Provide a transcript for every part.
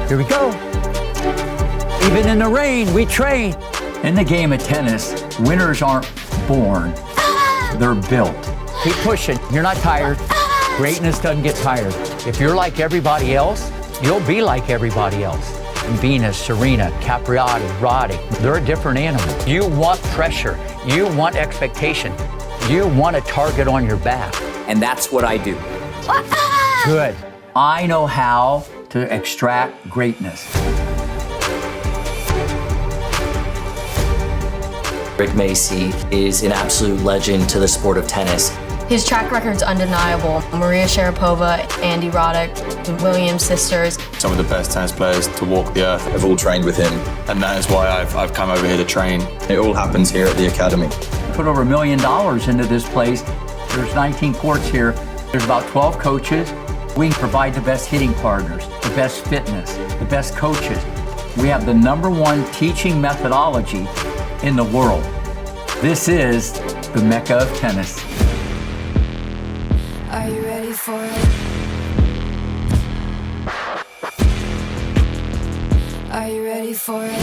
Here we go. Even in the rain, we train. In the game of tennis, winners aren't born, they're built. Keep pushing, you're not tired. Greatness doesn't get tired. If you're like everybody else, you'll be like everybody else. Venus, Serena, Capriati, Roddy, they're a different animal. You want pressure, you want expectation, you want a target on your back. And that's what I do. Good. I know how to extract greatness. Rick Macci is an absolute legend to the sport of tennis. His track record's undeniable. Maria Sharapova, Andy Roddick, the Williams sisters. Some of the best tennis players to walk the earth have all trained with him, and that is why I've come over here to train. It all happens here at the Academy. Put over $1 million into this place. There's 19 courts here. There's about 12 coaches. We provide the best hitting partners, the best fitness, the best coaches. We have the #1 teaching methodology in the world. This is the Mecca of tennis. Are you ready for it? Are you ready for it?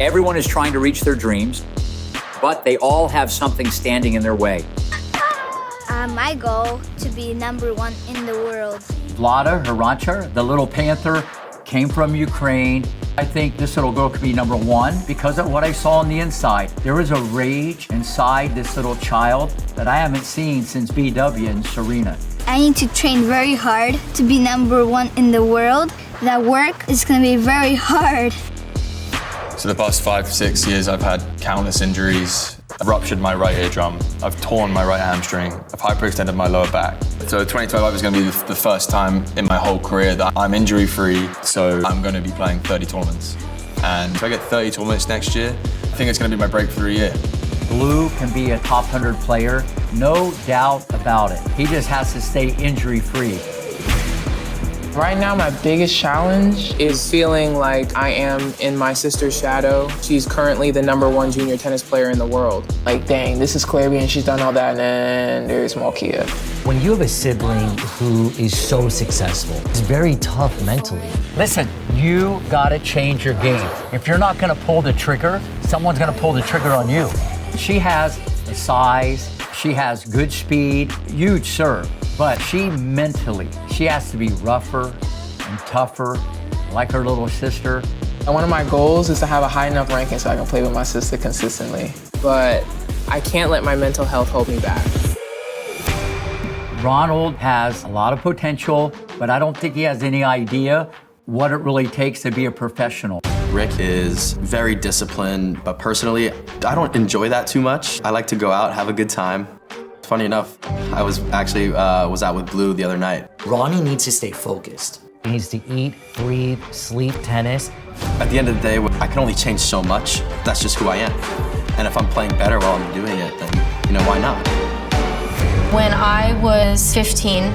Everyone is trying to reach their dreams, but they all have something standing in their way. My goal to be #1 in the world. Vlada Haranchar, the little panther, came from Ukraine. I think this little girl could be #1 because of what I saw on the inside. There is a rage inside this little child that I haven't seen since BW and Serena. I need to train very hard to be #1 in the world. That work is going to be very hard. So the past 5-6 years, I've had countless injuries. I've ruptured my right eardrum. I've torn my right hamstring. I've hyperextended my lower back. So 2025 is going to be the first time in my whole career that I'm injury-free. So I'm going to be playing 30 tournaments. And if I get 30 tournaments next year, I think it's going to be my breakthrough year. Blue can be a top 100 player, no doubt about it. He just has to stay injury-free. Right now, my biggest challenge is feeling like I am in my sister's shadow. She's currently the #1 junior tennis player in the world. Like, dang, this is Clary and she's done all that, and then there's Malkia. When you have a sibling who is so successful, it's very tough mentally. Listen, you gotta change your game. If you're not gonna pull the trigger, someone's gonna pull the trigger on you. She has the size, she has good speed, huge serve. But she has to be rougher and tougher, like her little sister. And one of my goals is to have a high enough ranking so I can play with my sister consistently. But I can't let my mental health hold me back. Ronald has a lot of potential, but I don't think he has any idea what it really takes to be a professional. Rick is very disciplined, but personally, I don't enjoy that too much. I like to go out, have a good time. Funny enough, I was actually was out with Blue the other night. Ronnie needs to stay focused. He needs to eat, breathe, sleep tennis. At the end of the day, I can only change so much. That's just who I am. And if I'm playing better while I'm doing it, then, why not? When I was 15,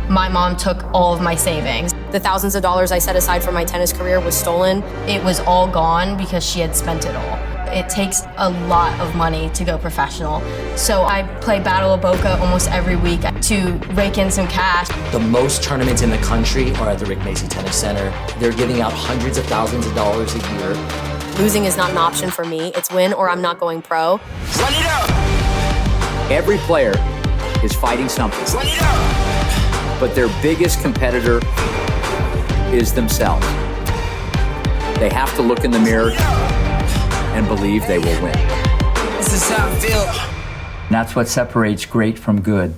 my mom took all of my savings. The thousands of dollars I set aside for my tennis career was stolen. It was all gone because she had spent it all. It takes a lot of money to go professional. So I play Battle of Boca almost every week to rake in some cash. The most tournaments in the country are at the Rick Macci Tennis Center. They're giving out hundreds of thousands of dollars a year. Losing is not an option for me. It's win or I'm not going pro. Run it up! Every player is fighting something. Run it up! But their biggest competitor is themselves. They have to look in the mirror and believe they will win. This is how I feel. And that's what separates great from good.